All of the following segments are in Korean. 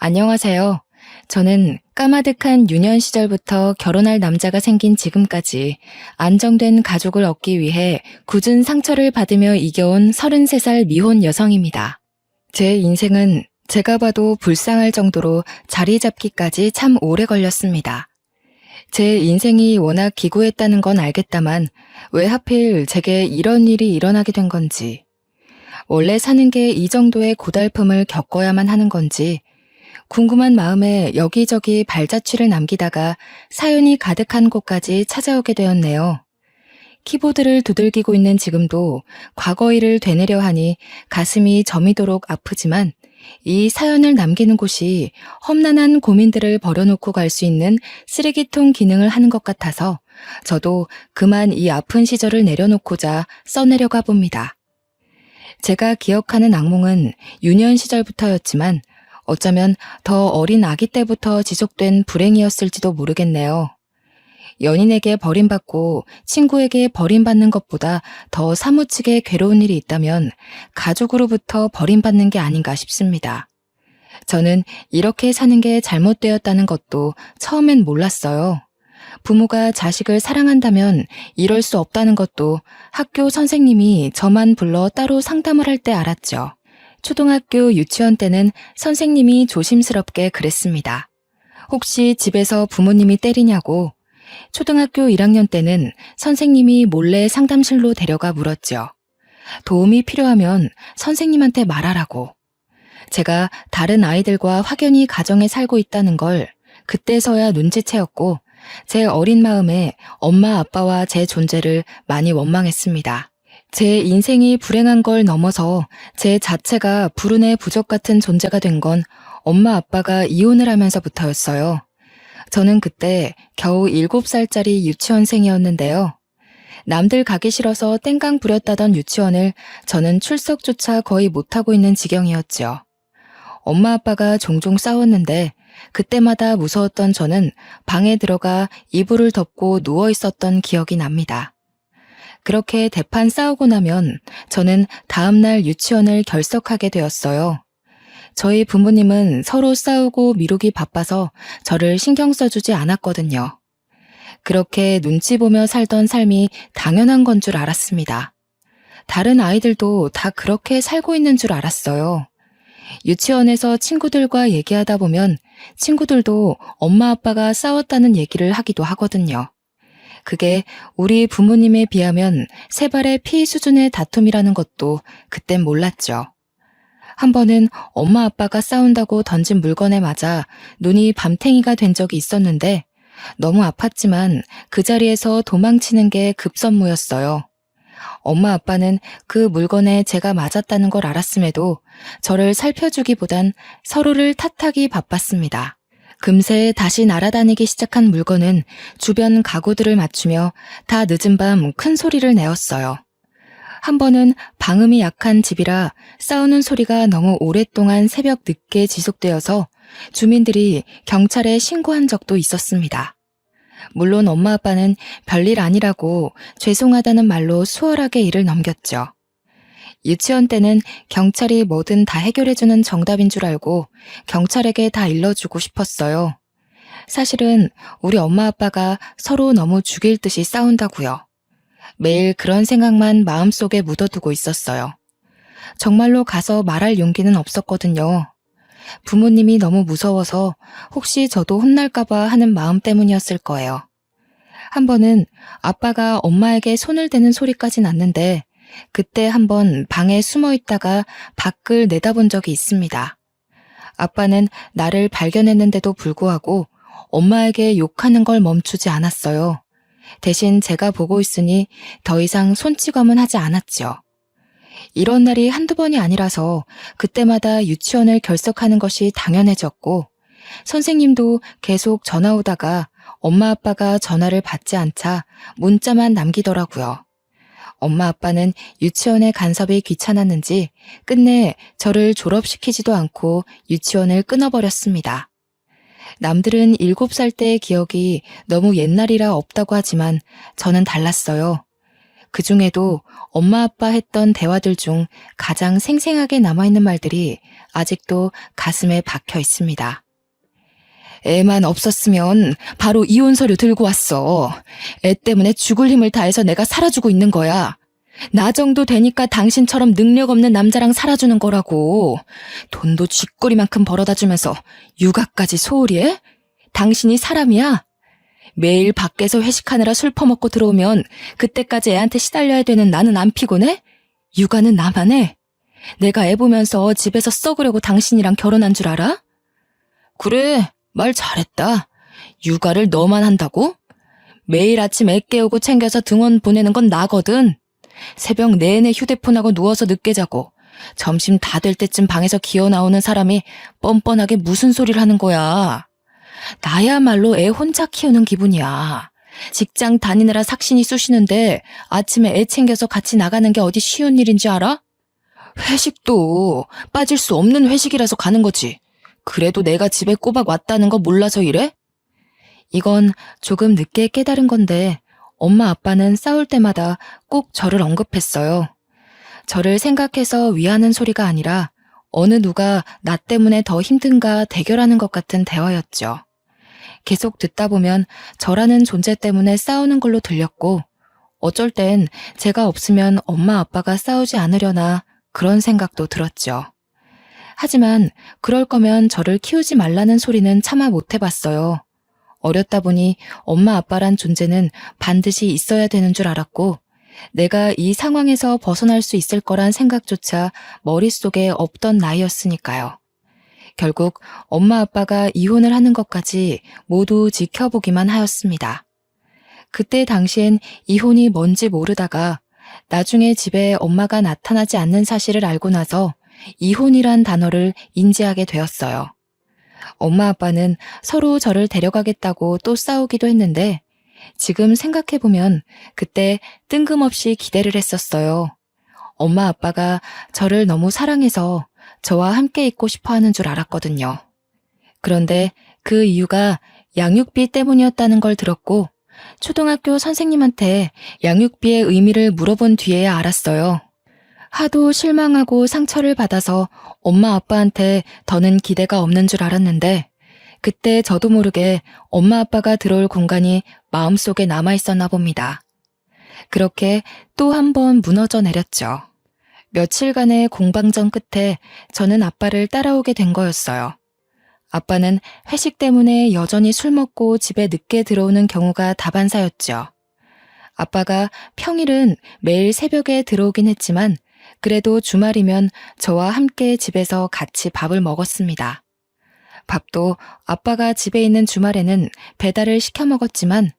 안녕하세요. 저는 까마득한 유년 시절부터 결혼할 남자가 생긴 지금까지 안정된 가족을 얻기 위해 굳은 상처를 받으며 이겨온 33살 미혼 여성입니다. 제 인생은 제가 봐도 불쌍할 정도로 자리 잡기까지 참 오래 걸렸습니다. 제 인생이 워낙 기구했다는 건 알겠다만 왜 하필 제게 이런 일이 일어나게 된 건지, 원래 사는 게 이 정도의 고달픔을 겪어야만 하는 건지 궁금한 마음에 여기저기 발자취를 남기다가 사연이 가득한 곳까지 찾아오게 되었네요. 키보드를 두들기고 있는 지금도 과거 일을 되뇌려 하니 가슴이 저미도록 아프지만 이 사연을 남기는 곳이 험난한 고민들을 버려놓고 갈 수 있는 쓰레기통 기능을 하는 것 같아서 저도 그만 이 아픈 시절을 내려놓고자 써내려가 봅니다. 제가 기억하는 악몽은 유년 시절부터였지만 어쩌면 더 어린 아기 때부터 지속된 불행이었을지도 모르겠네요. 연인에게 버림받고 친구에게 버림받는 것보다 더 사무치게 괴로운 일이 있다면 가족으로부터 버림받는 게 아닌가 싶습니다. 저는 이렇게 사는 게 잘못되었다는 것도 처음엔 몰랐어요. 부모가 자식을 사랑한다면 이럴 수 없다는 것도 학교 선생님이 저만 불러 따로 상담을 할 때 알았죠. 초등학교 유치원 때는 선생님이 조심스럽게 그랬습니다. 혹시 집에서 부모님이 때리냐고. 초등학교 1학년 때는 선생님이 몰래 상담실로 데려가 물었죠. 도움이 필요하면 선생님한테 말하라고. 제가 다른 아이들과 확연히 가정에 살고 있다는 걸 그때서야 눈치채었고 제 어린 마음에 엄마 아빠와 제 존재를 많이 원망했습니다. 제 인생이 불행한 걸 넘어서 제 자체가 불운의 부적 같은 존재가 된 건 엄마 아빠가 이혼을 하면서부터였어요. 저는 그때 겨우 7살짜리 유치원생이었는데요. 남들 가기 싫어서 땡깡 부렸다던 유치원을 저는 출석조차 거의 못하고 있는 지경이었죠. 엄마 아빠가 종종 싸웠는데 그때마다 무서웠던 저는 방에 들어가 이불을 덮고 누워 있었던 기억이 납니다. 그렇게 대판 싸우고 나면 저는 다음날 유치원을 결석하게 되었어요. 저희 부모님은 서로 싸우고 미루기 바빠서 저를 신경 써주지 않았거든요. 그렇게 눈치 보며 살던 삶이 당연한 건 줄 알았습니다. 다른 아이들도 다 그렇게 살고 있는 줄 알았어요. 유치원에서 친구들과 얘기하다 보면 친구들도 엄마 아빠가 싸웠다는 얘기를 하기도 하거든요. 그게 우리 부모님에 비하면 세 발의 피 수준의 다툼이라는 것도 그땐 몰랐죠. 한 번은 엄마 아빠가 싸운다고 던진 물건에 맞아 눈이 밤탱이가 된 적이 있었는데 너무 아팠지만 그 자리에서 도망치는 게 급선무였어요. 엄마 아빠는 그 물건에 제가 맞았다는 걸 알았음에도 저를 살펴주기보단 서로를 탓하기 바빴습니다. 금세 다시 날아다니기 시작한 물건은 주변 가구들을 맞추며 다 늦은 밤 큰 소리를 내었어요. 한 번은 방음이 약한 집이라 싸우는 소리가 너무 오랫동안 새벽 늦게 지속되어서 주민들이 경찰에 신고한 적도 있었습니다. 물론 엄마 아빠는 별일 아니라고 죄송하다는 말로 수월하게 일을 넘겼죠. 유치원 때는 경찰이 뭐든 다 해결해주는 정답인 줄 알고 경찰에게 다 일러주고 싶었어요. 사실은 우리 엄마 아빠가 서로 너무 죽일 듯이 싸운다고요. 매일 그런 생각만 마음속에 묻어두고 있었어요. 정말로 가서 말할 용기는 없었거든요. 부모님이 너무 무서워서 혹시 저도 혼날까봐 하는 마음 때문이었을 거예요. 한 번은 아빠가 엄마에게 손을 대는 소리까지 났는데 그때 한번 방에 숨어 있다가 밖을 내다본 적이 있습니다. 아빠는 나를 발견했는데도 불구하고 엄마에게 욕하는 걸 멈추지 않았어요. 대신 제가 보고 있으니 더 이상 손찌검은 하지 않았죠. 이런 날이 한두 번이 아니라서 그때마다 유치원을 결석하는 것이 당연해졌고 선생님도 계속 전화 오다가 엄마 아빠가 전화를 받지 않자 문자만 남기더라고요. 엄마 아빠는 유치원의 간섭이 귀찮았는지 끝내 저를 졸업시키지도 않고 유치원을 끊어버렸습니다. 남들은 7살 때의 기억이 너무 옛날이라 없다고 하지만 저는 달랐어요. 그중에도 엄마 아빠 했던 대화들 중 가장 생생하게 남아있는 말들이 아직도 가슴에 박혀 있습니다. 애만 없었으면 바로 이혼 서류 들고 왔어. 애 때문에 죽을 힘을 다해서 내가 살아주고 있는 거야. 나 정도 되니까 당신처럼 능력 없는 남자랑 살아주는 거라고. 돈도 쥐꼬리만큼 벌어다 주면서 육아까지 소홀히 해? 당신이 사람이야? 매일 밖에서 회식하느라 술 퍼먹고 들어오면 그때까지 애한테 시달려야 되는 나는 안 피곤해? 육아는 나만 해. 내가 애 보면서 집에서 썩으려고 당신이랑 결혼한 줄 알아? 그래, 말 잘했다. 육아를 너만 한다고? 매일 아침 애 깨우고 챙겨서 등원 보내는 건 나거든. 새벽 내내 휴대폰하고 누워서 늦게 자고 점심 다 될 때쯤 방에서 기어 나오는 사람이 뻔뻔하게 무슨 소리를 하는 거야. 나야말로 애 혼자 키우는 기분이야. 직장 다니느라 삭신이 쑤시는데 아침에 애 챙겨서 같이 나가는 게 어디 쉬운 일인지 알아? 회식도 빠질 수 없는 회식이라서 가는 거지. 그래도 내가 집에 꼬박 왔다는 거 몰라서 이래? 이건 조금 늦게 깨달은 건데 엄마 아빠는 싸울 때마다 꼭 저를 언급했어요. 저를 생각해서 위하는 소리가 아니라 어느 누가 나 때문에 더 힘든가 대결하는 것 같은 대화였죠. 계속 듣다 보면 저라는 존재 때문에 싸우는 걸로 들렸고 어쩔 땐 제가 없으면 엄마 아빠가 싸우지 않으려나 그런 생각도 들었죠. 하지만 그럴 거면 저를 키우지 말라는 소리는 차마 못 해봤어요. 어렸다 보니 엄마 아빠란 존재는 반드시 있어야 되는 줄 알았고 내가 이 상황에서 벗어날 수 있을 거란 생각조차 머릿속에 없던 나이였으니까요. 결국 엄마 아빠가 이혼을 하는 것까지 모두 지켜보기만 하였습니다. 그때 당시엔 이혼이 뭔지 모르다가 나중에 집에 엄마가 나타나지 않는 사실을 알고 나서 이혼이란 단어를 인지하게 되었어요. 엄마 아빠는 서로 저를 데려가겠다고 또 싸우기도 했는데 지금 생각해보면 그때 뜬금없이 기대를 했었어요. 엄마 아빠가 저를 너무 사랑해서 저와 함께 있고 싶어 하는 줄 알았거든요. 그런데 그 이유가 양육비 때문이었다는 걸 들었고 초등학교 선생님한테 양육비의 의미를 물어본 뒤에야 알았어요. 하도 실망하고 상처를 받아서 엄마 아빠한테 더는 기대가 없는 줄 알았는데 그때 저도 모르게 엄마 아빠가 들어올 공간이 마음속에 남아있었나 봅니다. 그렇게 또 한 번 무너져 내렸죠. 며칠간의 공방전 끝에 저는 아빠를 따라오게 된 거였어요. 아빠는 회식 때문에 여전히 술 먹고 집에 늦게 들어오는 경우가 다반사였죠. 아빠가 평일은 매일 새벽에 들어오긴 했지만 그래도 주말이면 저와 함께 집에서 같이 밥을 먹었습니다. 밥도 아빠가 집에 있는 주말에는 배달을 시켜 먹었지만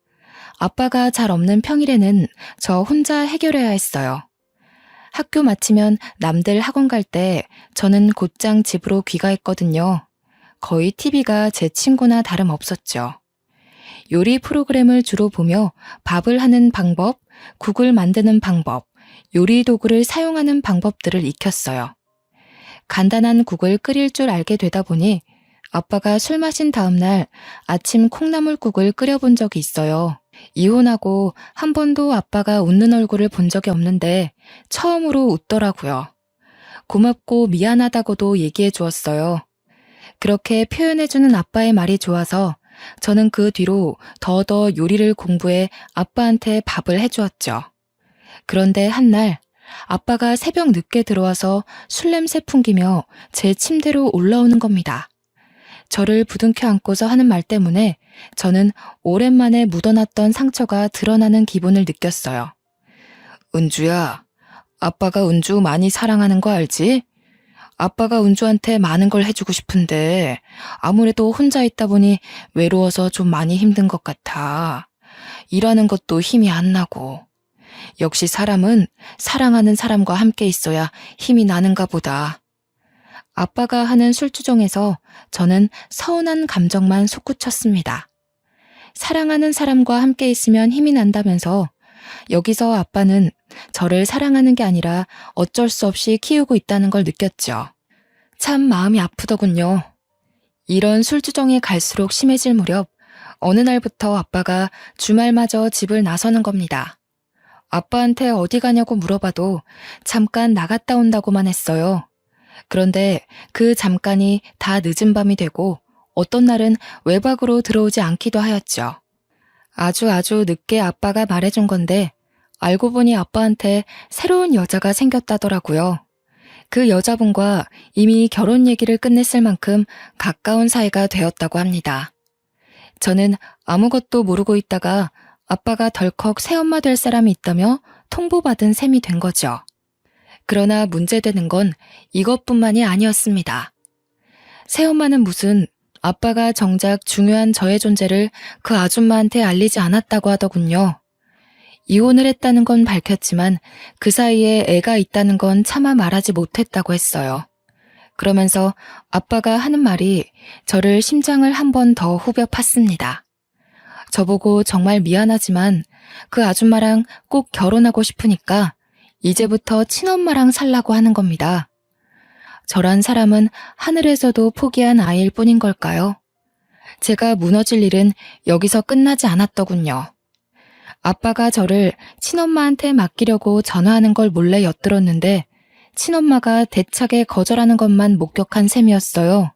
아빠가 잘 없는 평일에는 저 혼자 해결해야 했어요. 학교 마치면 남들 학원 갈 때 저는 곧장 집으로 귀가했거든요. 거의 TV가 제 친구나 다름없었죠. 요리 프로그램을 주로 보며 밥을 하는 방법, 국을 만드는 방법, 요리 도구를 사용하는 방법들을 익혔어요. 간단한 국을 끓일 줄 알게 되다 보니 아빠가 술 마신 다음 날 아침 콩나물국을 끓여본 적이 있어요. 이혼하고 한 번도 아빠가 웃는 얼굴을 본 적이 없는데 처음으로 웃더라고요. 고맙고 미안하다고도 얘기해 주었어요. 그렇게 표현해주는 아빠의 말이 좋아서 저는 그 뒤로 더더 요리를 공부해 아빠한테 밥을 해주었죠. 그런데 한날 아빠가 새벽 늦게 들어와서 술 냄새 풍기며 제 침대로 올라오는 겁니다. 저를 부둥켜 안고서 하는 말 때문에 저는 오랜만에 묻어놨던 상처가 드러나는 기분을 느꼈어요. 은주야, 아빠가 은주 많이 사랑하는 거 알지? 아빠가 은주한테 많은 걸 해주고 싶은데 아무래도 혼자 있다 보니 외로워서 좀 많이 힘든 것 같아. 일하는 것도 힘이 안 나고. 역시 사람은 사랑하는 사람과 함께 있어야 힘이 나는가 보다. 아빠가 하는 술주정에서 저는 서운한 감정만 솟구쳤습니다. 사랑하는 사람과 함께 있으면 힘이 난다면서 여기서 아빠는 저를 사랑하는 게 아니라 어쩔 수 없이 키우고 있다는 걸 느꼈죠. 참 마음이 아프더군요. 이런 술주정이 갈수록 심해질 무렵 어느 날부터 아빠가 주말마저 집을 나서는 겁니다. 아빠한테 어디 가냐고 물어봐도 잠깐 나갔다 온다고만 했어요. 그런데 그 잠깐이 다 늦은 밤이 되고 어떤 날은 외박으로 들어오지 않기도 하였죠. 아주 늦게 아빠가 말해준 건데 알고 보니 아빠한테 새로운 여자가 생겼다더라고요. 그 여자분과 이미 결혼 얘기를 끝냈을 만큼 가까운 사이가 되었다고 합니다. 저는 아무것도 모르고 있다가 아빠가 덜컥 새엄마 될 사람이 있다며 통보받은 셈이 된 거죠. 그러나 문제되는 건 이것뿐만이 아니었습니다. 새엄마는 무슨 아빠가 정작 중요한 저의 존재를 그 아줌마한테 알리지 않았다고 하더군요. 이혼을 했다는 건 밝혔지만 그 사이에 애가 있다는 건 차마 말하지 못했다고 했어요. 그러면서 아빠가 하는 말이 저를 심장을 한 번 더 후벼 팠습니다. 저보고 정말 미안하지만 그 아줌마랑 꼭 결혼하고 싶으니까 이제부터 친엄마랑 살라고 하는 겁니다. 저란 사람은 하늘에서도 포기한 아이일 뿐인 걸까요? 제가 무너질 일은 여기서 끝나지 않았더군요. 아빠가 저를 친엄마한테 맡기려고 전화하는 걸 몰래 엿들었는데 친엄마가 대차게 거절하는 것만 목격한 셈이었어요.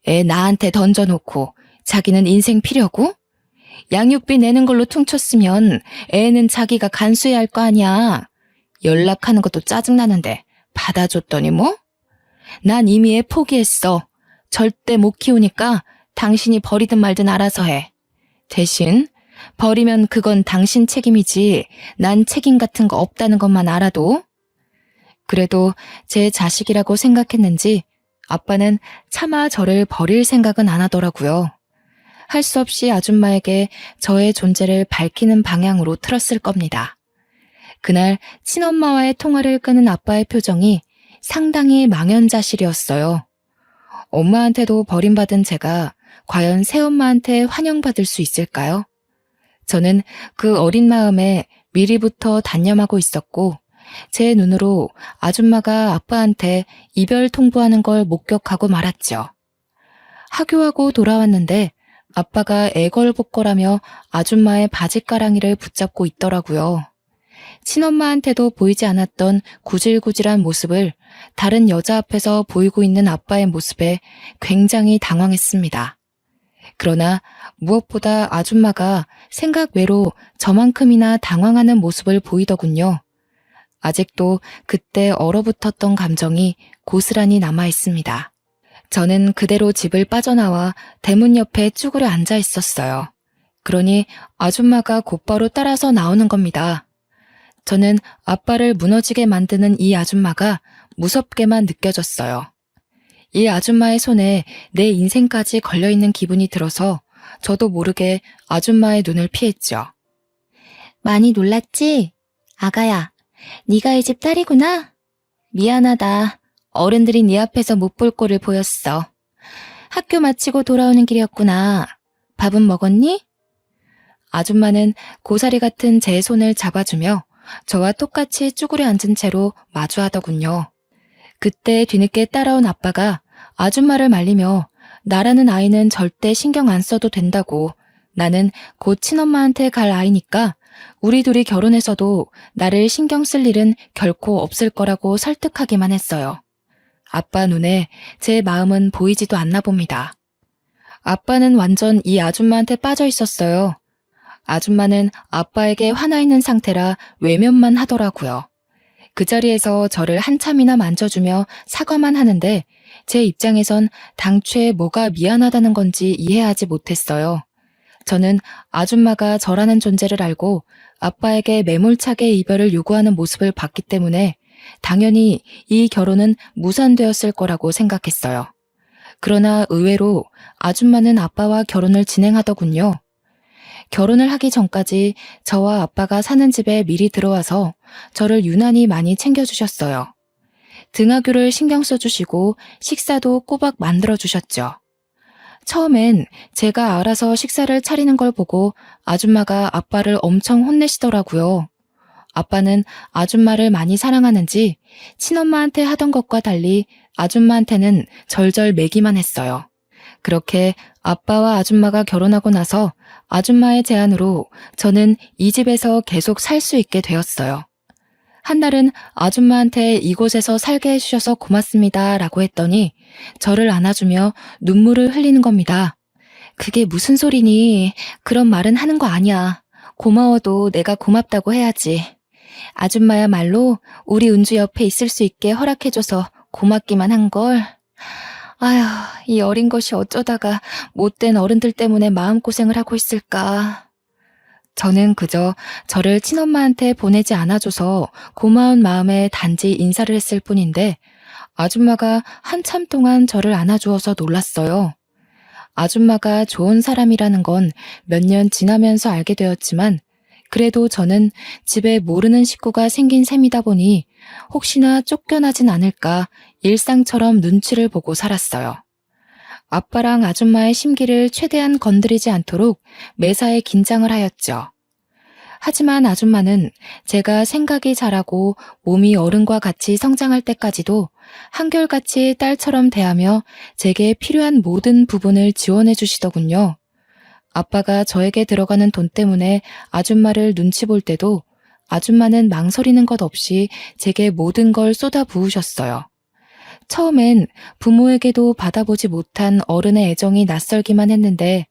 애 나한테 던져놓고 자기는 인생 필요고? 양육비 내는 걸로 퉁쳤으면 애는 자기가 간수해야 할 거 아니야. 연락하는 것도 짜증나는데 받아줬더니 뭐? 난 이미 애 포기했어. 절대 못 키우니까 당신이 버리든 말든 알아서 해. 대신 버리면 그건 당신 책임이지 난 책임 같은 거 없다는 것만 알아도. 그래도 제 자식이라고 생각했는지 아빠는 차마 저를 버릴 생각은 안 하더라고요. 할 수 없이 아줌마에게 저의 존재를 밝히는 방향으로 틀었을 겁니다. 그날 친엄마와의 통화를 끄는 아빠의 표정이 상당히 망연자실이었어요. 엄마한테도 버림받은 제가 과연 새엄마한테 환영받을 수 있을까요? 저는 그 어린 마음에 미리부터 단념하고 있었고 제 눈으로 아줌마가 아빠한테 이별 통보하는 걸 목격하고 말았죠. 하교하고 돌아왔는데 아빠가 애걸복걸하며 아줌마의 바짓가랑이를 붙잡고 있더라고요. 친엄마한테도 보이지 않았던 구질구질한 모습을 다른 여자 앞에서 보이고 있는 아빠의 모습에 굉장히 당황했습니다. 그러나 무엇보다 아줌마가 생각 외로 저만큼이나 당황하는 모습을 보이더군요. 아직도 그때 얼어붙었던 감정이 고스란히 남아 있습니다. 저는 그대로 집을 빠져나와 대문 옆에 쭈그려 앉아 있었어요. 그러니 아줌마가 곧바로 따라서 나오는 겁니다. 저는 아빠를 무너지게 만드는 이 아줌마가 무섭게만 느껴졌어요. 이 아줌마의 손에 내 인생까지 걸려있는 기분이 들어서 저도 모르게 아줌마의 눈을 피했죠. 많이 놀랐지? 아가야, 네가 이 집 딸이구나? 미안하다. 어른들이 네 앞에서 못 볼 꼴을 보였어. 학교 마치고 돌아오는 길이었구나. 밥은 먹었니? 아줌마는 고사리 같은 제 손을 잡아주며 저와 똑같이 쭈그려 앉은 채로 마주하더군요. 그때 뒤늦게 따라온 아빠가 아줌마를 말리며 나라는 아이는 절대 신경 안 써도 된다고, 나는 곧 친엄마한테 갈 아이니까 우리 둘이 결혼해서도 나를 신경 쓸 일은 결코 없을 거라고 설득하기만 했어요. 아빠 눈에 제 마음은 보이지도 않나 봅니다. 아빠는 완전 이 아줌마한테 빠져 있었어요. 아줌마는 아빠에게 화나 있는 상태라 외면만 하더라고요. 그 자리에서 저를 한참이나 만져주며 사과만 하는데 제 입장에선 당최 뭐가 미안하다는 건지 이해하지 못했어요. 저는 아줌마가 저라는 존재를 알고 아빠에게 매몰차게 이별을 요구하는 모습을 봤기 때문에 당연히 이 결혼은 무산되었을 거라고 생각했어요. 그러나 의외로 아줌마는 아빠와 결혼을 진행하더군요. 결혼을 하기 전까지 저와 아빠가 사는 집에 미리 들어와서 저를 유난히 많이 챙겨주셨어요. 등하교를 신경 써주시고 식사도 꼬박 만들어주셨죠. 처음엔 제가 알아서 식사를 차리는 걸 보고 아줌마가 아빠를 엄청 혼내시더라고요. 아빠는 아줌마를 많이 사랑하는지 친엄마한테 하던 것과 달리 아줌마한테는 절절 매기만 했어요. 그렇게 아빠와 아줌마가 결혼하고 나서 아줌마의 제안으로 저는 이 집에서 계속 살 수 있게 되었어요. 한날은 아줌마한테 이곳에서 살게 해주셔서 고맙습니다 라고 했더니 저를 안아주며 눈물을 흘리는 겁니다. 그게 무슨 소리니? 그런 말은 하는 거 아니야. 고마워도 내가 고맙다고 해야지. 아줌마야말로 우리 은주 옆에 있을 수 있게 허락해줘서 고맙기만 한걸. 아휴, 이 어린 것이 어쩌다가 못된 어른들 때문에 마음고생을 하고 있을까. 저는 그저 저를 친엄마한테 보내지 않아줘서 고마운 마음에 단지 인사를 했을 뿐인데 아줌마가 한참 동안 저를 안아주어서 놀랐어요. 아줌마가 좋은 사람이라는 건 몇 년 지나면서 알게 되었지만 그래도 저는 집에 모르는 식구가 생긴 셈이다 보니 혹시나 쫓겨나진 않을까 일상처럼 눈치를 보고 살았어요. 아빠랑 아줌마의 심기를 최대한 건드리지 않도록 매사에 긴장을 하였죠. 하지만 아줌마는 제가 생각이 자라고 몸이 어른과 같이 성장할 때까지도 한결같이 딸처럼 대하며 제게 필요한 모든 부분을 지원해 주시더군요. 아빠가 저에게 들어가는 돈 때문에 아줌마를 눈치 볼 때도 아줌마는 망설이는 것 없이 제게 모든 걸 쏟아 부으셨어요. 처음엔 부모에게도 받아보지 못한 어른의 애정이 낯설기만 했는데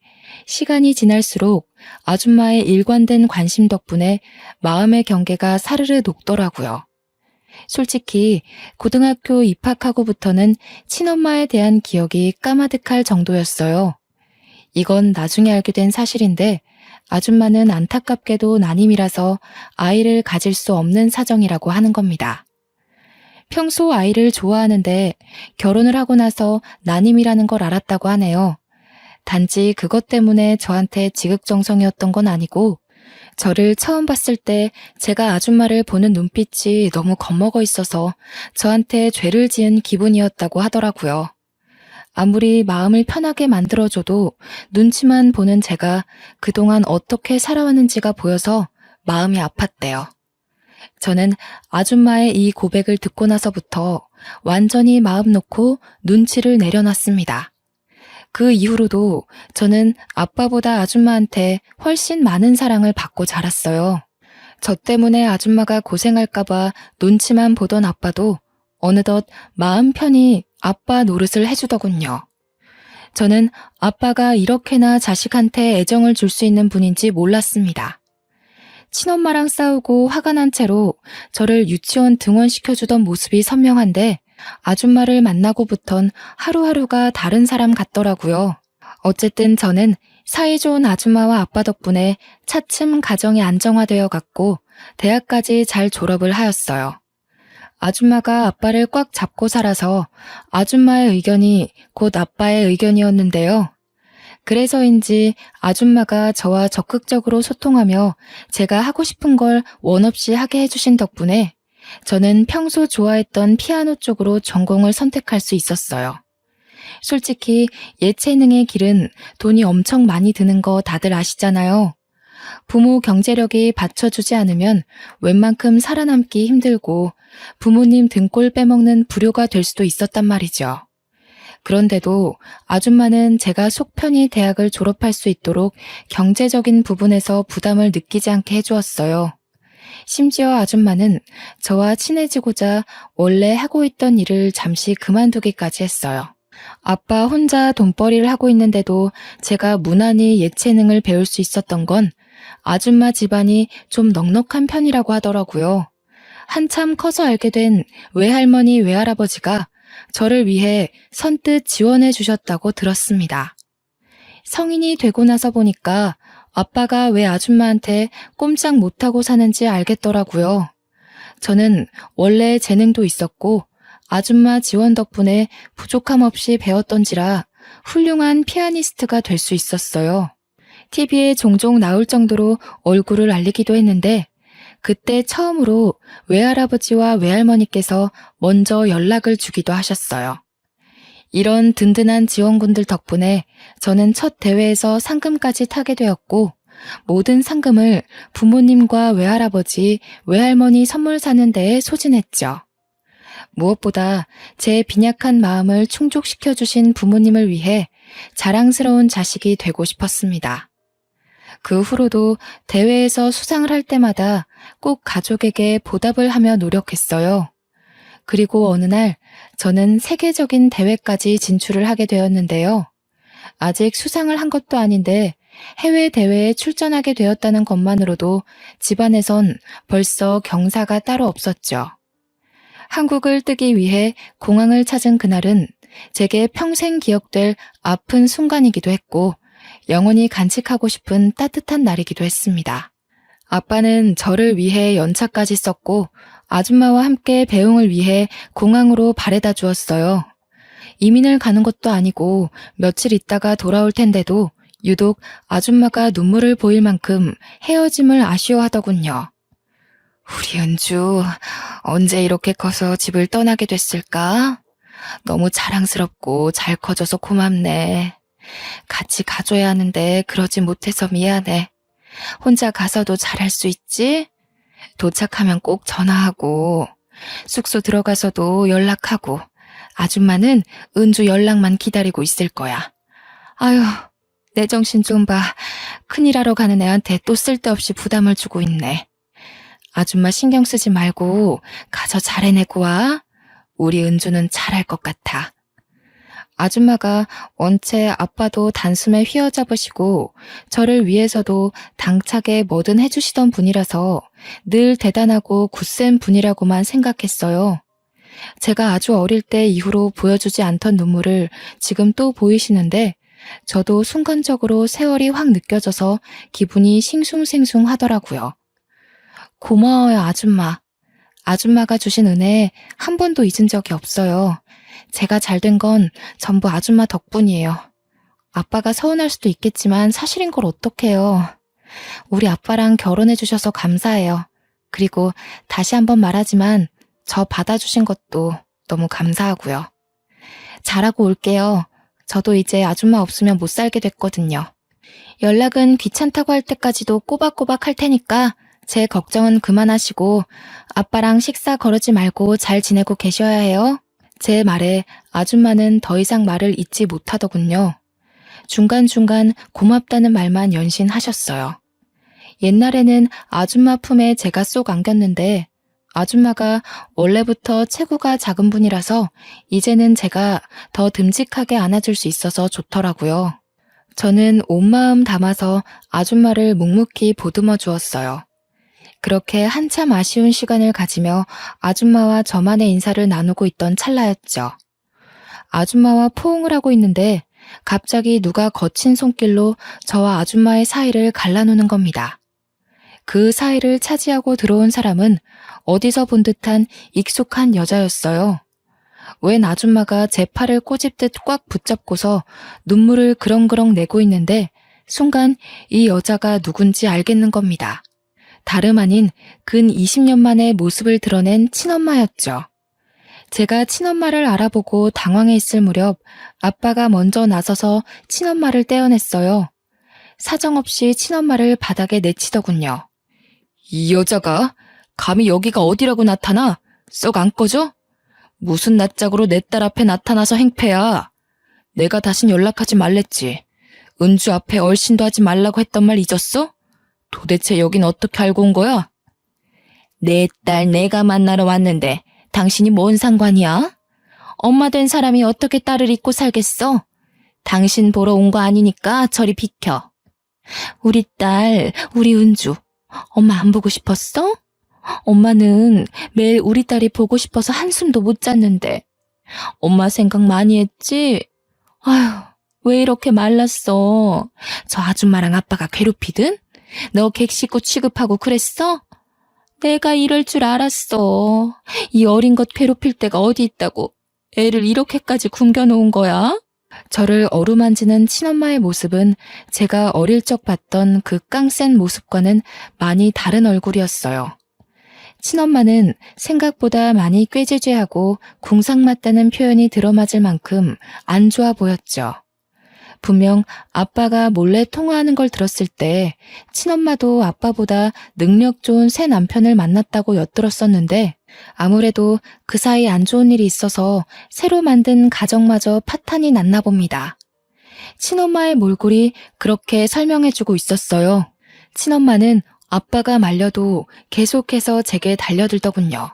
시간이 지날수록 아줌마의 일관된 관심 덕분에 마음의 경계가 사르르 녹더라고요. 솔직히 고등학교 입학하고부터는 친엄마에 대한 기억이 까마득할 정도였어요. 이건 나중에 알게 된 사실인데 아줌마는 안타깝게도 난임이라서 아이를 가질 수 없는 사정이라고 하는 겁니다. 평소 아이를 좋아하는데 결혼을 하고 나서 난임이라는 걸 알았다고 하네요. 단지 그것 때문에 저한테 지극정성이었던 건 아니고 저를 처음 봤을 때 제가 아줌마를 보는 눈빛이 너무 겁먹어 있어서 저한테 죄를 지은 기분이었다고 하더라고요. 아무리 마음을 편하게 만들어줘도 눈치만 보는 제가 그동안 어떻게 살아왔는지가 보여서 마음이 아팠대요. 저는 아줌마의 이 고백을 듣고 나서부터 완전히 마음 놓고 눈치를 내려놨습니다. 그 이후로도 저는 아빠보다 아줌마한테 훨씬 많은 사랑을 받고 자랐어요. 저 때문에 아줌마가 고생할까봐 눈치만 보던 아빠도 어느덧 마음 편히 아빠 노릇을 해주더군요. 저는 아빠가 이렇게나 자식한테 애정을 줄 수 있는 분인지 몰랐습니다. 친엄마랑 싸우고 화가 난 채로 저를 유치원 등원시켜주던 모습이 선명한데 아줌마를 만나고부턴 하루하루가 다른 사람 같더라고요. 어쨌든 저는 사이좋은 아줌마와 아빠 덕분에 차츰 가정이 안정화되어 갔고 대학까지 잘 졸업을 하였어요. 아줌마가 아빠를 꽉 잡고 살아서 아줌마의 의견이 곧 아빠의 의견이었는데요. 그래서인지 아줌마가 저와 적극적으로 소통하며 제가 하고 싶은 걸 원 없이 하게 해주신 덕분에 저는 평소 좋아했던 피아노 쪽으로 전공을 선택할 수 있었어요. 솔직히 예체능의 길은 돈이 엄청 많이 드는 거 다들 아시잖아요. 부모 경제력이 받쳐주지 않으면 웬만큼 살아남기 힘들고 부모님 등골 빼먹는 불효가 될 수도 있었단 말이죠. 그런데도 아줌마는 제가 속 편히 대학을 졸업할 수 있도록 경제적인 부분에서 부담을 느끼지 않게 해주었어요. 심지어 아줌마는 저와 친해지고자 원래 하고 있던 일을 잠시 그만두기까지 했어요. 아빠 혼자 돈벌이를 하고 있는데도 제가 무난히 예체능을 배울 수 있었던 건 아줌마 집안이 좀 넉넉한 편이라고 하더라고요. 한참 커서 알게 된 외할머니 외할아버지가 저를 위해 선뜻 지원해 주셨다고 들었습니다. 성인이 되고 나서 보니까 아빠가 왜 아줌마한테 꼼짝 못하고 사는지 알겠더라고요. 저는 원래 재능도 있었고 아줌마 지원 덕분에 부족함 없이 배웠던지라 훌륭한 피아니스트가 될 수 있었어요. TV에 종종 나올 정도로 얼굴을 알리기도 했는데 그때 처음으로 외할아버지와 외할머니께서 먼저 연락을 주기도 하셨어요. 이런 든든한 지원군들 덕분에 저는 첫 대회에서 상금까지 타게 되었고 모든 상금을 부모님과 외할아버지, 외할머니 선물 사는 데에 소진했죠. 무엇보다 제 빈약한 마음을 충족시켜주신 부모님을 위해 자랑스러운 자식이 되고 싶었습니다. 그 후로도 대회에서 수상을 할 때마다 꼭 가족에게 보답을 하며 노력했어요. 그리고 어느 날 저는 세계적인 대회까지 진출을 하게 되었는데요. 아직 수상을 한 것도 아닌데 해외 대회에 출전하게 되었다는 것만으로도 집안에선 벌써 경사가 따로 없었죠. 한국을 뜨기 위해 공항을 찾은 그날은 제게 평생 기억될 아픈 순간이기도 했고 영원히 간직하고 싶은 따뜻한 날이기도 했습니다. 아빠는 저를 위해 연차까지 썼고 아줌마와 함께 배웅을 위해 공항으로 바래다 주었어요. 이민을 가는 것도 아니고 며칠 있다가 돌아올 텐데도 유독 아줌마가 눈물을 보일 만큼 헤어짐을 아쉬워하더군요. 우리 은주, 언제 이렇게 커서 집을 떠나게 됐을까? 너무 자랑스럽고 잘 커져서 고맙네. 같이 가줘야 하는데 그러지 못해서 미안해. 혼자 가서도 잘할 수 있지? 도착하면 꼭 전화하고, 숙소 들어가서도 연락하고, 아줌마는 은주 연락만 기다리고 있을 거야. 아유, 내 정신 좀 봐. 큰일하러 가는 애한테 또 쓸데없이 부담을 주고 있네. 아줌마 신경 쓰지 말고 가서 잘 해내고 와. 우리 은주는 잘할 것 같아. 아줌마가 원체 아빠도 단숨에 휘어잡으시고 저를 위해서도 당차게 뭐든 해주시던 분이라서 늘 대단하고 굳센 분이라고만 생각했어요. 제가 아주 어릴 때 이후로 보여주지 않던 눈물을 지금 또 보이시는데 저도 순간적으로 세월이 확 느껴져서 기분이 싱숭생숭하더라고요. 고마워요, 아줌마. 아줌마가 주신 은혜 한 번도 잊은 적이 없어요. 제가 잘된 건 전부 아줌마 덕분이에요. 아빠가 서운할 수도 있겠지만 사실인 걸 어떡해요. 우리 아빠랑 결혼해 주셔서 감사해요. 그리고 다시 한번 말하지만 저 받아주신 것도 너무 감사하고요. 잘하고 올게요. 저도 이제 아줌마 없으면 못 살게 됐거든요. 연락은 귀찮다고 할 때까지도 꼬박꼬박 할 테니까 제 걱정은 그만하시고 아빠랑 식사 거르지 말고 잘 지내고 계셔야 해요. 제 말에 아줌마는 더 이상 말을 잇지 못하더군요. 중간중간 고맙다는 말만 연신하셨어요. 옛날에는 아줌마 품에 제가 쏙 안겼는데 아줌마가 원래부터 체구가 작은 분이라서 이제는 제가 더 듬직하게 안아줄 수 있어서 좋더라고요. 저는 온 마음 담아서 아줌마를 묵묵히 보듬어 주었어요. 그렇게 한참 아쉬운 시간을 가지며 아줌마와 저만의 인사를 나누고 있던 찰나였죠. 아줌마와 포옹을 하고 있는데 갑자기 누가 거친 손길로 저와 아줌마의 사이를 갈라놓는 겁니다. 그 사이를 차지하고 들어온 사람은 어디서 본 듯한 익숙한 여자였어요. 웬 아줌마가 제 팔을 꼬집듯 꽉 붙잡고서 눈물을 그렁그렁 내고 있는데 순간 이 여자가 누군지 알겠는 겁니다. 다름 아닌 근 20년 만에 모습을 드러낸 친엄마였죠. 제가 친엄마를 알아보고 당황해 있을 무렵 아빠가 먼저 나서서 친엄마를 떼어냈어요. 사정없이 친엄마를 바닥에 내치더군요. 이 여자가 감히 여기가 어디라고 나타나? 썩 안 꺼져? 무슨 낯짝으로 내 딸 앞에 나타나서 행패야. 내가 다신 연락하지 말랬지. 은주 앞에 얼씬도 하지 말라고 했던 말 잊었어? 도대체 여긴 어떻게 알고 온 거야? 내 딸 내가 만나러 왔는데 당신이 뭔 상관이야? 엄마 된 사람이 어떻게 딸을 잊고 살겠어? 당신 보러 온 거 아니니까 저리 비켜. 우리 딸, 우리 은주, 엄마 안 보고 싶었어? 엄마는 매일 우리 딸이 보고 싶어서 한숨도 못 잤는데. 엄마 생각 많이 했지? 아휴, 왜 이렇게 말랐어? 저 아줌마랑 아빠가 괴롭히든? 너 객식구 취급하고 그랬어? 내가 이럴 줄 알았어. 이 어린 것 괴롭힐 데가 어디 있다고 애를 이렇게까지 굶겨놓은 거야? 저를 어루만지는 친엄마의 모습은 제가 어릴 적 봤던 그 깡센 모습과는 많이 다른 얼굴이었어요. 친엄마는 생각보다 많이 꾀죄죄하고 궁상맞다는 표현이 들어맞을 만큼 안 좋아 보였죠. 분명 아빠가 몰래 통화하는 걸 들었을 때 친엄마도 아빠보다 능력 좋은 새 남편을 만났다고 엿들었었는데 아무래도 그 사이 안 좋은 일이 있어서 새로 만든 가정마저 파탄이 났나 봅니다. 친엄마의 몰골이 그렇게 설명해주고 있었어요. 친엄마는 아빠가 말려도 계속해서 제게 달려들더군요.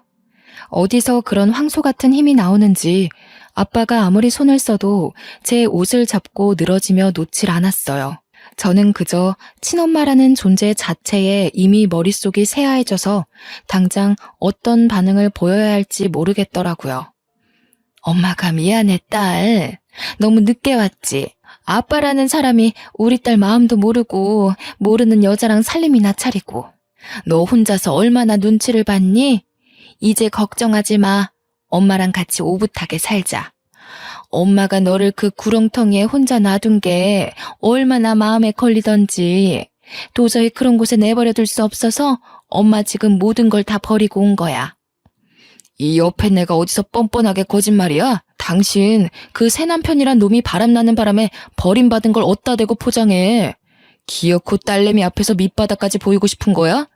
어디서 그런 황소 같은 힘이 나오는지 아빠가 아무리 손을 써도 제 옷을 잡고 늘어지며 놓질 않았어요. 저는 그저 친엄마라는 존재 자체에 이미 머릿속이 새하얘져서 당장 어떤 반응을 보여야 할지 모르겠더라고요. 엄마가 미안해, 딸. 너무 늦게 왔지. 아빠라는 사람이 우리 딸 마음도 모르고 모르는 여자랑 살림이나 차리고. 너 혼자서 얼마나 눈치를 봤니? 이제 걱정하지 마. 엄마랑 같이 오붓하게 살자. 엄마가 너를 그 구렁텅이에 혼자 놔둔 게 얼마나 마음에 걸리던지. 도저히 그런 곳에 내버려둘 수 없어서 엄마 지금 모든 걸 다 버리고 온 거야. 이 옆에 내가 어디서 뻔뻔하게 거짓말이야? 당신 그 새 남편이란 놈이 바람나는 바람에 버림받은 걸 어디다 대고 포장해. 기어코 딸내미 앞에서 밑바닥까지 보이고 싶은 거야?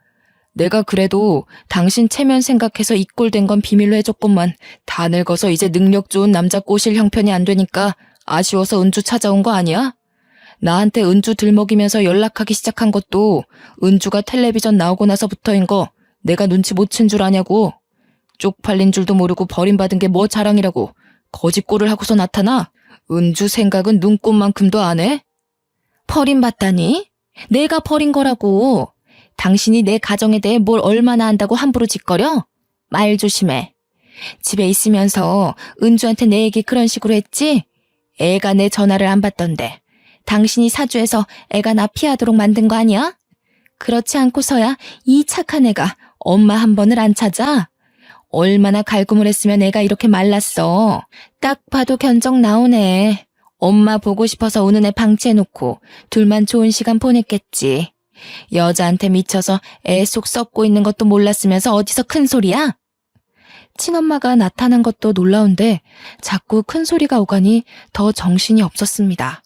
내가 그래도 당신 체면 생각해서 이 꼴 된 건 비밀로 해줬건만 다 늙어서 이제 능력 좋은 남자 꼬실 형편이 안 되니까 아쉬워서 은주 찾아온 거 아니야? 나한테 은주 들먹이면서 연락하기 시작한 것도 은주가 텔레비전 나오고 나서부터인 거 내가 눈치 못 챈 줄 아냐고. 쪽팔린 줄도 모르고 버림받은 게 뭐 자랑이라고 거짓골을 하고서 나타나? 은주 생각은 눈꼽만큼도 안 해? 버림받다니? 내가 버린 거라고. 당신이 내 가정에 대해 뭘 얼마나 안다고 함부로 짓거려? 말 조심해. 집에 있으면서 은주한테 내 얘기 그런 식으로 했지? 애가 내 전화를 안 받던데 당신이 사주해서 애가 나 피하도록 만든 거 아니야? 그렇지 않고서야 이 착한 애가 엄마 한 번을 안 찾아? 얼마나 갈굼을 했으면 애가 이렇게 말랐어. 딱 봐도 견적 나오네. 엄마 보고 싶어서 오는 애 방치해놓고 둘만 좋은 시간 보냈겠지. 여자한테 미쳐서 애 속 썩고 있는 것도 몰랐으면서 어디서 큰 소리야? 친엄마가 나타난 것도 놀라운데 자꾸 큰 소리가 오가니 더 정신이 없었습니다.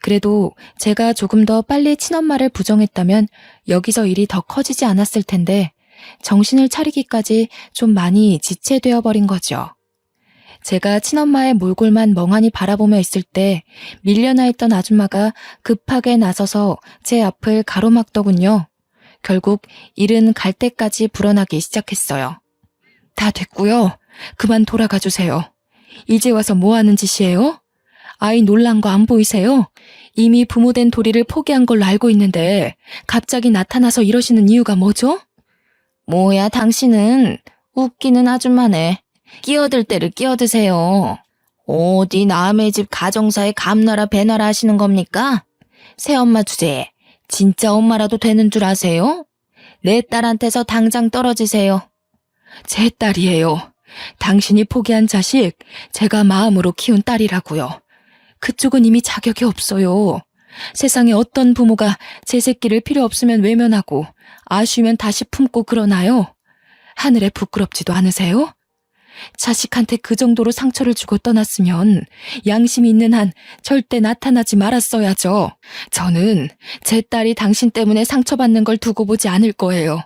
그래도 제가 조금 더 빨리 친엄마를 부정했다면 여기서 일이 더 커지지 않았을 텐데 정신을 차리기까지 좀 많이 지체되어 버린 거죠. 제가 친엄마의 몰골만 멍하니 바라보며 있을 때 밀려나 있던 아줌마가 급하게 나서서 제 앞을 가로막더군요. 결국 일은 갈 때까지 불어나기 시작했어요. 다 됐고요. 그만 돌아가 주세요. 이제 와서 뭐 하는 짓이에요? 아이 놀란 거 안 보이세요? 이미 부모된 도리를 포기한 걸로 알고 있는데 갑자기 나타나서 이러시는 이유가 뭐죠? 뭐야 당신은 웃기는 아줌마네. 끼어들 때를 끼어드세요. 어디 남의 집 가정사에 감나라 배나라 하시는 겁니까? 새엄마 주제에 진짜 엄마라도 되는 줄 아세요? 내 딸한테서 당장 떨어지세요. 제 딸이에요. 당신이 포기한 자식 제가 마음으로 키운 딸이라고요. 그쪽은 이미 자격이 없어요. 세상에 어떤 부모가 제 새끼를 필요 없으면 외면하고 아쉬우면 다시 품고 그러나요? 하늘에 부끄럽지도 않으세요? 자식한테 그 정도로 상처를 주고 떠났으면 양심이 있는 한 절대 나타나지 말았어야죠. 저는 제 딸이 당신 때문에 상처받는 걸 두고 보지 않을 거예요.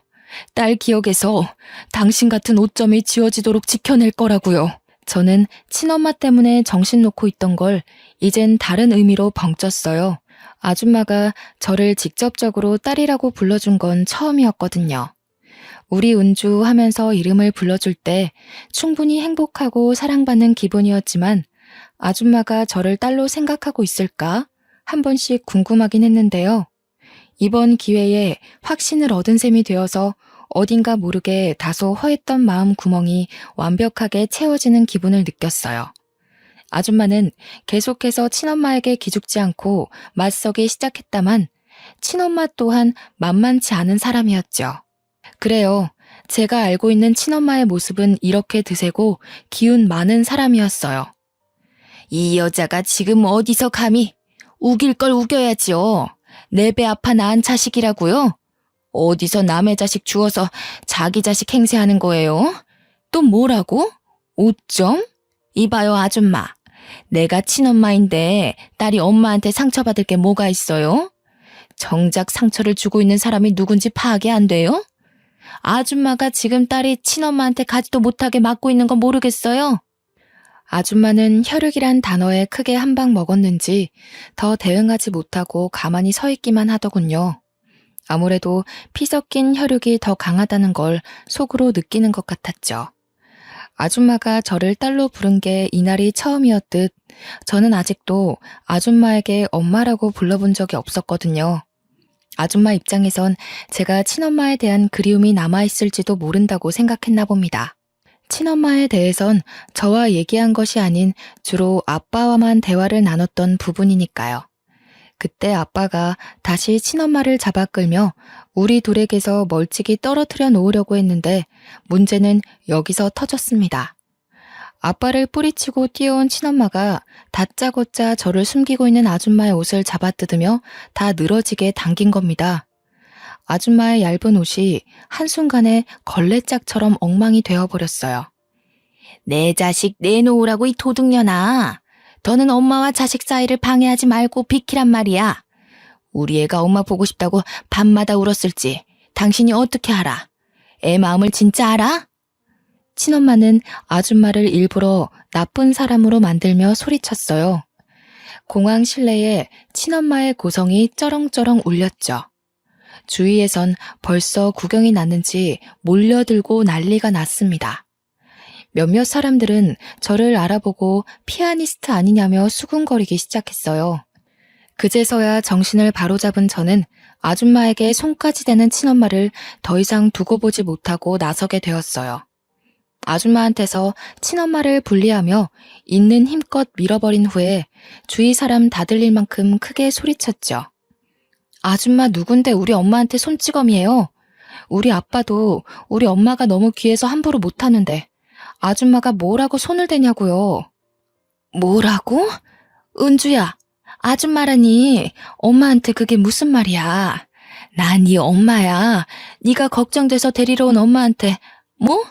딸 기억에서 당신 같은 오점이 지워지도록 지켜낼 거라고요. 저는 친엄마 때문에 정신 놓고 있던 걸 이젠 다른 의미로 벙쪘어요. 아줌마가 저를 직접적으로 딸이라고 불러준 건 처음이었거든요. 우리 은주 하면서 이름을 불러줄 때 충분히 행복하고 사랑받는 기분이었지만 아줌마가 저를 딸로 생각하고 있을까? 한 번씩 궁금하긴 했는데요. 이번 기회에 확신을 얻은 셈이 되어서 어딘가 모르게 다소 허했던 마음 구멍이 완벽하게 채워지는 기분을 느꼈어요. 아줌마는 계속해서 친엄마에게 기죽지 않고 맞서기 시작했다만 친엄마 또한 만만치 않은 사람이었죠. 그래요. 제가 알고 있는 친엄마의 모습은 이렇게 드세고 기운 많은 사람이었어요. 이 여자가 지금 어디서 감히 우길 걸 우겨야지요. 내 배 아파 낳은 자식이라고요? 어디서 남의 자식 주워서 자기 자식 행세하는 거예요? 또 뭐라고? 5점? 이봐요 아줌마. 내가 친엄마인데 딸이 엄마한테 상처받을 게 뭐가 있어요? 정작 상처를 주고 있는 사람이 누군지 파악이 안 돼요? 아줌마가 지금 딸이 친엄마한테 가지도 못하게 막고 있는 건 모르겠어요? 아줌마는 혈육이란 단어에 크게 한 방 먹었는지 더 대응하지 못하고 가만히 서 있기만 하더군요. 아무래도 피 섞인 혈육이 더 강하다는 걸 속으로 느끼는 것 같았죠. 아줌마가 저를 딸로 부른 게 이날이 처음이었듯 저는 아직도 아줌마에게 엄마라고 불러본 적이 없었거든요. 아줌마 입장에선 제가 친엄마에 대한 그리움이 남아있을지도 모른다고 생각했나 봅니다. 친엄마에 대해선 저와 얘기한 것이 아닌 주로 아빠와만 대화를 나눴던 부분이니까요. 그때 아빠가 다시 친엄마를 잡아 끌며 우리 둘에게서 멀찍이 떨어뜨려 놓으려고 했는데 문제는 여기서 터졌습니다. 아빠를 뿌리치고 뛰어온 친엄마가 다짜고짜 저를 숨기고 있는 아줌마의 옷을 잡아뜯으며 다 늘어지게 당긴 겁니다. 아줌마의 얇은 옷이 한순간에 걸레짝처럼 엉망이 되어버렸어요. 내 자식 내놓으라고 이 도둑년아. 더는 엄마와 자식 사이를 방해하지 말고 비키란 말이야. 우리 애가 엄마 보고 싶다고 밤마다 울었을지 당신이 어떻게 알아? 애 마음을 진짜 알아? 친엄마는 아줌마를 일부러 나쁜 사람으로 만들며 소리쳤어요. 공항 실내에 친엄마의 고성이 쩌렁쩌렁 울렸죠. 주위에선 벌써 구경이 났는지 몰려들고 난리가 났습니다. 몇몇 사람들은 저를 알아보고 피아니스트 아니냐며 수군거리기 시작했어요. 그제서야 정신을 바로잡은 저는 아줌마에게 손까지 대는 친엄마를 더 이상 두고 보지 못하고 나서게 되었어요. 아줌마한테서 친엄마를 분리하며 있는 힘껏 밀어버린 후에 주위 사람 다 들릴 만큼 크게 소리쳤죠. 아줌마 누군데 우리 엄마한테 손찌검이에요. 우리 아빠도 우리 엄마가 너무 귀해서 함부로 못하는데 아줌마가 뭐라고 손을 대냐고요. 뭐라고? 은주야, 아줌마라니 엄마한테 그게 무슨 말이야. 난 네 엄마야. 네가 걱정돼서 데리러 온 엄마한테 뭐?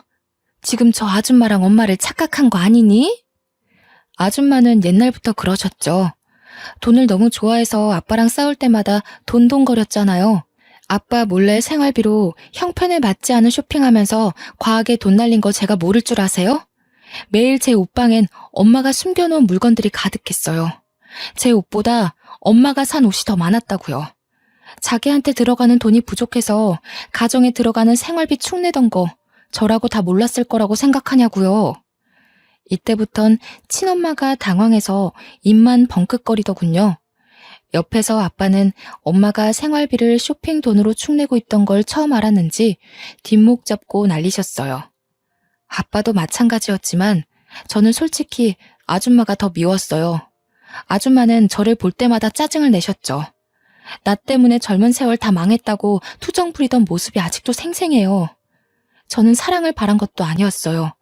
지금 저 아줌마랑 엄마를 착각한 거 아니니? 아줌마는 옛날부터 그러셨죠. 돈을 너무 좋아해서 아빠랑 싸울 때마다 돈돈거렸잖아요. 아빠 몰래 생활비로 형편에 맞지 않은 쇼핑하면서 과하게 돈 날린 거 제가 모를 줄 아세요? 매일 제 옷방엔 엄마가 숨겨놓은 물건들이 가득했어요. 제 옷보다 엄마가 산 옷이 더 많았다고요. 자기한테 들어가는 돈이 부족해서 가정에 들어가는 생활비 축내던 거 저라고 다 몰랐을 거라고 생각하냐고요. 이때부턴 친엄마가 당황해서 입만 벙긋거리더군요. 옆에서 아빠는 엄마가 생활비를 쇼핑 돈으로 축내고 있던 걸 처음 알았는지 뒷목 잡고 난리셨어요. 아빠도 마찬가지였지만 저는 솔직히 아줌마가 더 미웠어요. 아줌마는 저를 볼 때마다 짜증을 내셨죠. 나 때문에 젊은 세월 다 망했다고 투정 부리던 모습이 아직도 생생해요. 저는 사랑을 바란 것도 아니었어요.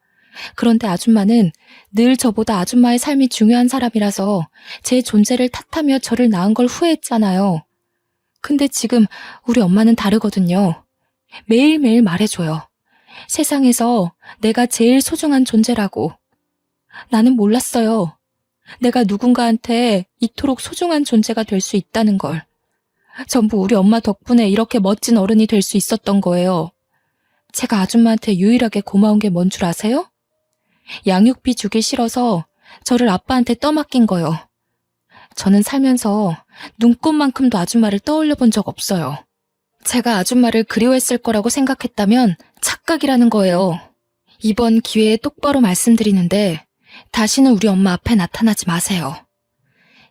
그런데 아줌마는 늘 저보다 아줌마의 삶이 중요한 사람이라서 제 존재를 탓하며 저를 낳은 걸 후회했잖아요. 근데 지금 우리 엄마는 다르거든요. 매일매일 말해줘요. 세상에서 내가 제일 소중한 존재라고. 나는 몰랐어요. 내가 누군가한테 이토록 소중한 존재가 될 수 있다는 걸. 전부 우리 엄마 덕분에 이렇게 멋진 어른이 될 수 있었던 거예요. 제가 아줌마한테 유일하게 고마운 게 뭔 줄 아세요? 양육비 주기 싫어서 저를 아빠한테 떠맡긴 거요. 저는 살면서 눈꽃만큼도 아줌마를 떠올려 본 적 없어요. 제가 아줌마를 그리워했을 거라고 생각했다면 착각이라는 거예요. 이번 기회에 똑바로 말씀드리는데 다시는 우리 엄마 앞에 나타나지 마세요.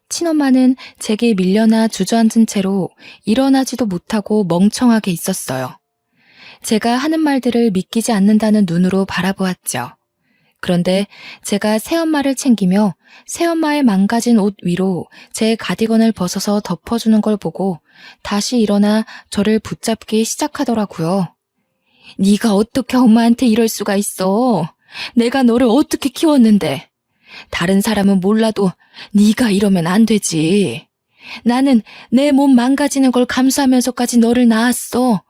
친엄마는 제게 밀려나 주저앉은 채로 일어나지도 못하고 멍청하게 있었어요. 제가 하는 말들을 믿기지 않는다는 눈으로 바라보았죠. 그런데 제가 새엄마를 챙기며 새엄마의 망가진 옷 위로 제 가디건을 벗어서 덮어주는 걸 보고 다시 일어나 저를 붙잡기 시작하더라고요. 네가 어떻게 엄마한테 이럴 수가 있어? 내가 너를 어떻게 키웠는데? 다른 사람은 몰라도 네가 이러면 안 되지. 나는 내 몸 망가지는 걸 감수하면서까지 너를 낳았어.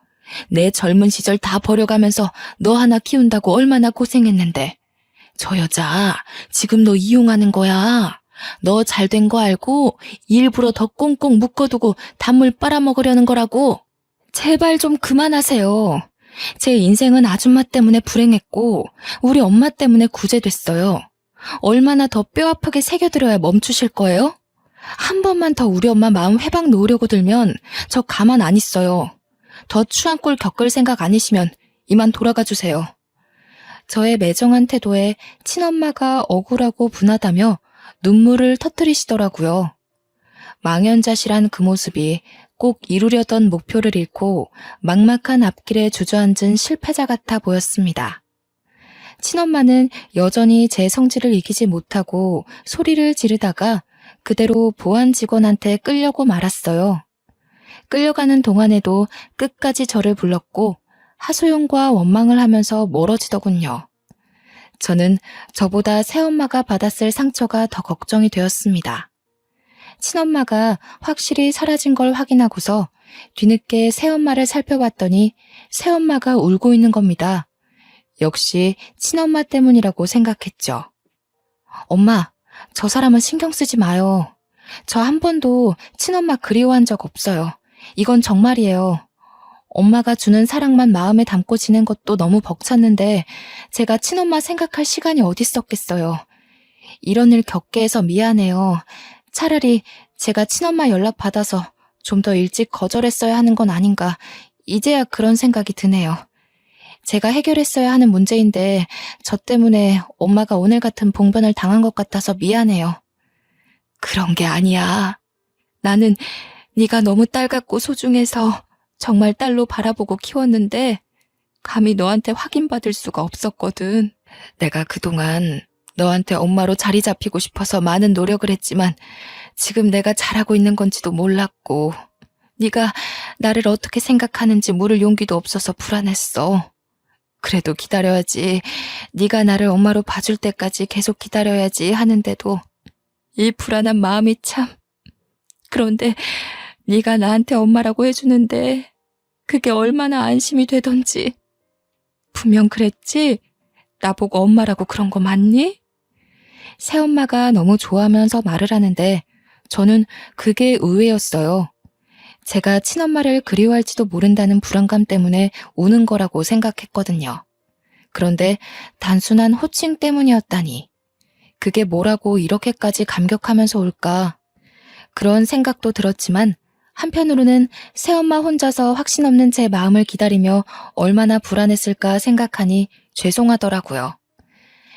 내 젊은 시절 다 버려가면서 너 하나 키운다고 얼마나 고생했는데. 저 여자 지금 너 이용하는 거야. 너 잘된 거 알고 일부러 더 꽁꽁 묶어두고 단물 빨아먹으려는 거라고. 제발 좀 그만하세요. 제 인생은 아줌마 때문에 불행했고 우리 엄마 때문에 구제됐어요. 얼마나 더 뼈아프게 새겨들어야 멈추실 거예요? 한 번만 더 우리 엄마 마음 회방 놓으려고 들면 저 가만 안 있어요. 더 추한 꼴 겪을 생각 아니시면 이만 돌아가 주세요. 저의 매정한 태도에 친엄마가 억울하고 분하다며 눈물을 터뜨리시더라고요. 망연자실한 그 모습이 꼭 이루려던 목표를 잃고 막막한 앞길에 주저앉은 실패자 같아 보였습니다. 친엄마는 여전히 제 성질을 이기지 못하고 소리를 지르다가 그대로 보안 직원한테 끌려고 말았어요. 끌려가는 동안에도 끝까지 저를 불렀고 하소연과 원망을 하면서 멀어지더군요. 저는 저보다 새엄마가 받았을 상처가 더 걱정이 되었습니다. 친엄마가 확실히 사라진 걸 확인하고서 뒤늦게 새엄마를 살펴봤더니 새엄마가 울고 있는 겁니다. 역시 친엄마 때문이라고 생각했죠. 엄마, 저 사람은 신경 쓰지 마요. 저 한 번도 친엄마 그리워한 적 없어요. 이건 정말이에요. 엄마가 주는 사랑만 마음에 담고 지낸 것도 너무 벅찼는데 제가 친엄마 생각할 시간이 어디 있었겠어요. 이런 일 겪게 해서 미안해요. 차라리 제가 친엄마 연락 받아서 좀 더 일찍 거절했어야 하는 건 아닌가. 이제야 그런 생각이 드네요. 제가 해결했어야 하는 문제인데 저 때문에 엄마가 오늘 같은 봉변을 당한 것 같아서 미안해요. 그런 게 아니야. 나는 네가 너무 딸 같고 소중해서 정말 딸로 바라보고 키웠는데 감히 너한테 확인받을 수가 없었거든. 내가 그동안 너한테 엄마로 자리 잡히고 싶어서 많은 노력을 했지만 지금 내가 잘하고 있는 건지도 몰랐고 네가 나를 어떻게 생각하는지 물을 용기도 없어서 불안했어. 그래도 기다려야지. 네가 나를 엄마로 봐줄 때까지 계속 기다려야지 하는데도 이 불안한 마음이 참. 그런데 네가 나한테 엄마라고 해주는데 그게 얼마나 안심이 되던지. 분명 그랬지? 나보고 엄마라고 그런 거 맞니? 새엄마가 너무 좋아하면서 말을 하는데 저는 그게 의외였어요. 제가 친엄마를 그리워할지도 모른다는 불안감 때문에 우는 거라고 생각했거든요. 그런데 단순한 호칭 때문이었다니. 그게 뭐라고 이렇게까지 감격하면서 올까? 그런 생각도 들었지만 한편으로는 새엄마 혼자서 확신 없는 제 마음을 기다리며 얼마나 불안했을까 생각하니 죄송하더라고요.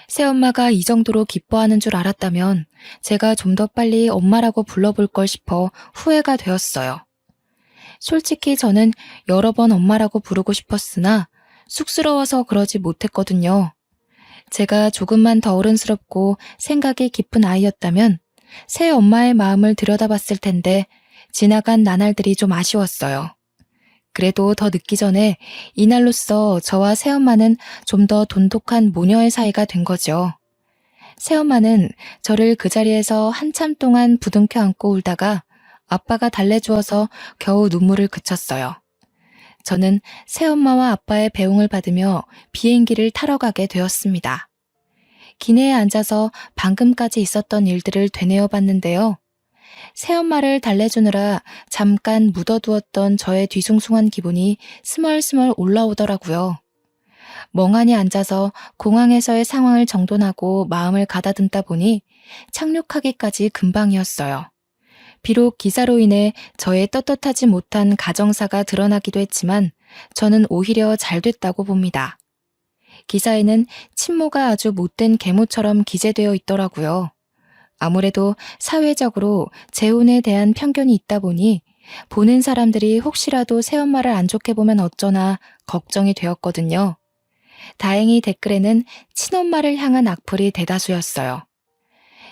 새엄마가 이 정도로 기뻐하는 줄 알았다면 제가 좀 더 빨리 엄마라고 불러볼 걸 싶어 후회가 되었어요. 솔직히 저는 여러 번 엄마라고 부르고 싶었으나 쑥스러워서 그러지 못했거든요. 제가 조금만 더 어른스럽고 생각이 깊은 아이였다면 새 엄마의 마음을 들여다봤을 텐데 지나간 나날들이 좀 아쉬웠어요. 그래도 더 늦기 전에 이날로써 저와 새엄마는 좀 더 돈독한 모녀의 사이가 된 거죠. 새엄마는 저를 그 자리에서 한참 동안 부둥켜 안고 울다가 아빠가 달래주어서 겨우 눈물을 그쳤어요. 저는 새엄마와 아빠의 배웅을 받으며 비행기를 타러 가게 되었습니다. 기내에 앉아서 방금까지 있었던 일들을 되뇌어 봤는데요. 새엄마를 달래주느라 잠깐 묻어두었던 저의 뒤숭숭한 기분이 스멀스멀 올라오더라고요. 멍하니 앉아서 공항에서의 상황을 정돈하고 마음을 가다듬다 보니 착륙하기까지 금방이었어요. 비록 기사로 인해 저의 떳떳하지 못한 가정사가 드러나기도 했지만 저는 오히려 잘 됐다고 봅니다. 기사에는 친모가 아주 못된 계모처럼 기재되어 있더라고요. 아무래도 사회적으로 재혼에 대한 편견이 있다 보니 보는 사람들이 혹시라도 새엄마를 안 좋게 보면 어쩌나 걱정이 되었거든요. 다행히 댓글에는 친엄마를 향한 악플이 대다수였어요.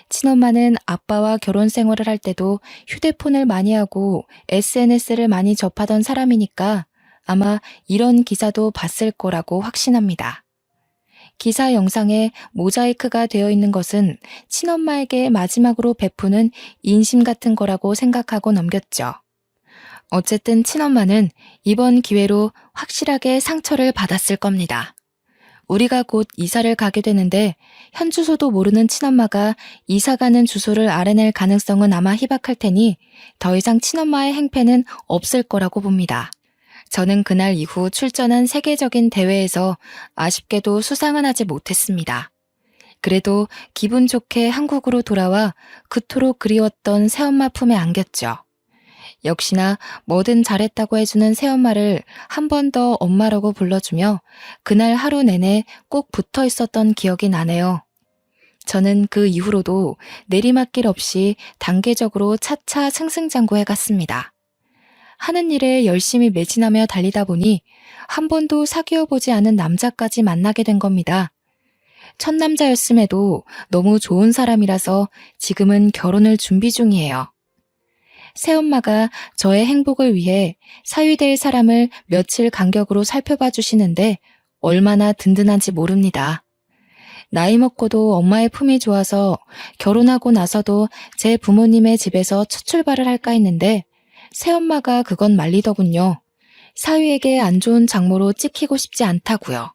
친엄마는 아빠와 결혼 생활을 할 때도 휴대폰을 많이 하고 SNS를 많이 접하던 사람이니까 아마 이런 기사도 봤을 거라고 확신합니다. 기사 영상에 모자이크가 되어 있는 것은 친엄마에게 마지막으로 베푸는 인심 같은 거라고 생각하고 넘겼죠. 어쨌든 친엄마는 이번 기회로 확실하게 상처를 받았을 겁니다. 우리가 곧 이사를 가게 되는데 현 주소도 모르는 친엄마가 이사 가는 주소를 알아낼 가능성은 아마 희박할 테니 더 이상 친엄마의 행패는 없을 거라고 봅니다. 저는 그날 이후 출전한 세계적인 대회에서 아쉽게도 수상은 하지 못했습니다. 그래도 기분 좋게 한국으로 돌아와 그토록 그리웠던 새엄마 품에 안겼죠. 역시나 뭐든 잘했다고 해주는 새엄마를 한 번 더 엄마라고 불러주며 그날 하루 내내 꼭 붙어 있었던 기억이 나네요. 저는 그 이후로도 내리막길 없이 단계적으로 차차 승승장구해 갔습니다. 하는 일에 열심히 매진하며 달리다 보니 한 번도 사귀어 보지 않은 남자까지 만나게 된 겁니다. 첫 남자였음에도 너무 좋은 사람이라서 지금은 결혼을 준비 중이에요. 새엄마가 저의 행복을 위해 사위될 사람을 며칠 간격으로 살펴봐 주시는데 얼마나 든든한지 모릅니다. 나이 먹고도 엄마의 품이 좋아서 결혼하고 나서도 제 부모님의 집에서 첫 출발을 할까 했는데 새엄마가 그건 말리더군요. 사위에게 안 좋은 장모로 찍히고 싶지 않다고요.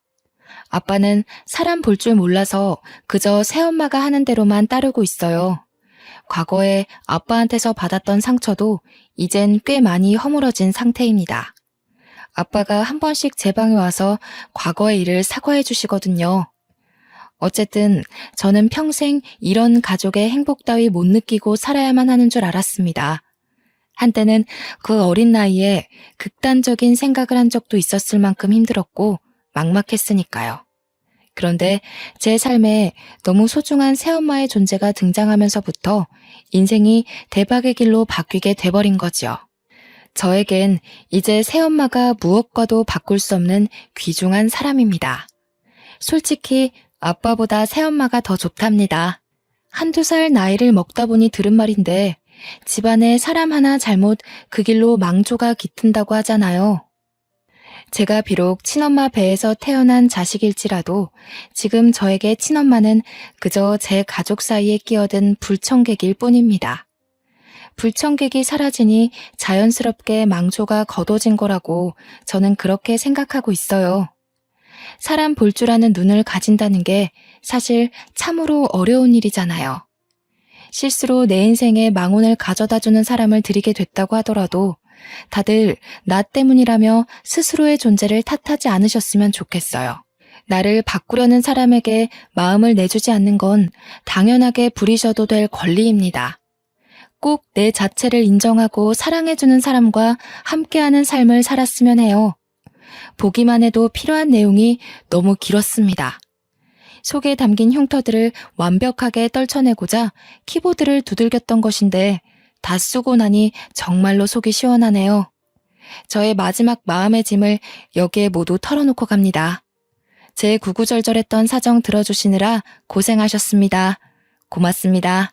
아빠는 사람 볼 줄 몰라서 그저 새엄마가 하는 대로만 따르고 있어요. 과거에 아빠한테서 받았던 상처도 이젠 꽤 많이 허물어진 상태입니다. 아빠가 한 번씩 제 방에 와서 과거의 일을 사과해 주시거든요. 어쨌든 저는 평생 이런 가족의 행복 따위 못 느끼고 살아야만 하는 줄 알았습니다. 한때는 그 어린 나이에 극단적인 생각을 한 적도 있었을 만큼 힘들었고 막막했으니까요. 그런데 제 삶에 너무 소중한 새엄마의 존재가 등장하면서부터 인생이 대박의 길로 바뀌게 돼버린 거죠. 저에겐 이제 새엄마가 무엇과도 바꿀 수 없는 귀중한 사람입니다. 솔직히 아빠보다 새엄마가 더 좋답니다. 한두 살 나이를 먹다 보니 들은 말인데 집안에 사람 하나 잘못 그 길로 망조가 깃든다고 하잖아요. 제가 비록 친엄마 배에서 태어난 자식일지라도 지금 저에게 친엄마는 그저 제 가족 사이에 끼어든 불청객일 뿐입니다. 불청객이 사라지니 자연스럽게 망조가 걷어진 거라고 저는 그렇게 생각하고 있어요. 사람 볼 줄 아는 눈을 가진다는 게 사실 참으로 어려운 일이잖아요. 실수로 내 인생에 망운을 가져다주는 사람을 들이게 됐다고 하더라도 다들 나 때문이라며 스스로의 존재를 탓하지 않으셨으면 좋겠어요. 나를 바꾸려는 사람에게 마음을 내주지 않는 건 당연하게 부리셔도 될 권리입니다. 꼭 내 자체를 인정하고 사랑해주는 사람과 함께하는 삶을 살았으면 해요. 보기만 해도 필요한 내용이 너무 길었습니다. 속에 담긴 흉터들을 완벽하게 떨쳐내고자 키보드를 두들겼던 것인데 다 쓰고 나니 정말로 속이 시원하네요. 저의 마지막 마음의 짐을 여기에 모두 털어놓고 갑니다. 제 구구절절했던 사정 들어주시느라 고생하셨습니다. 고맙습니다.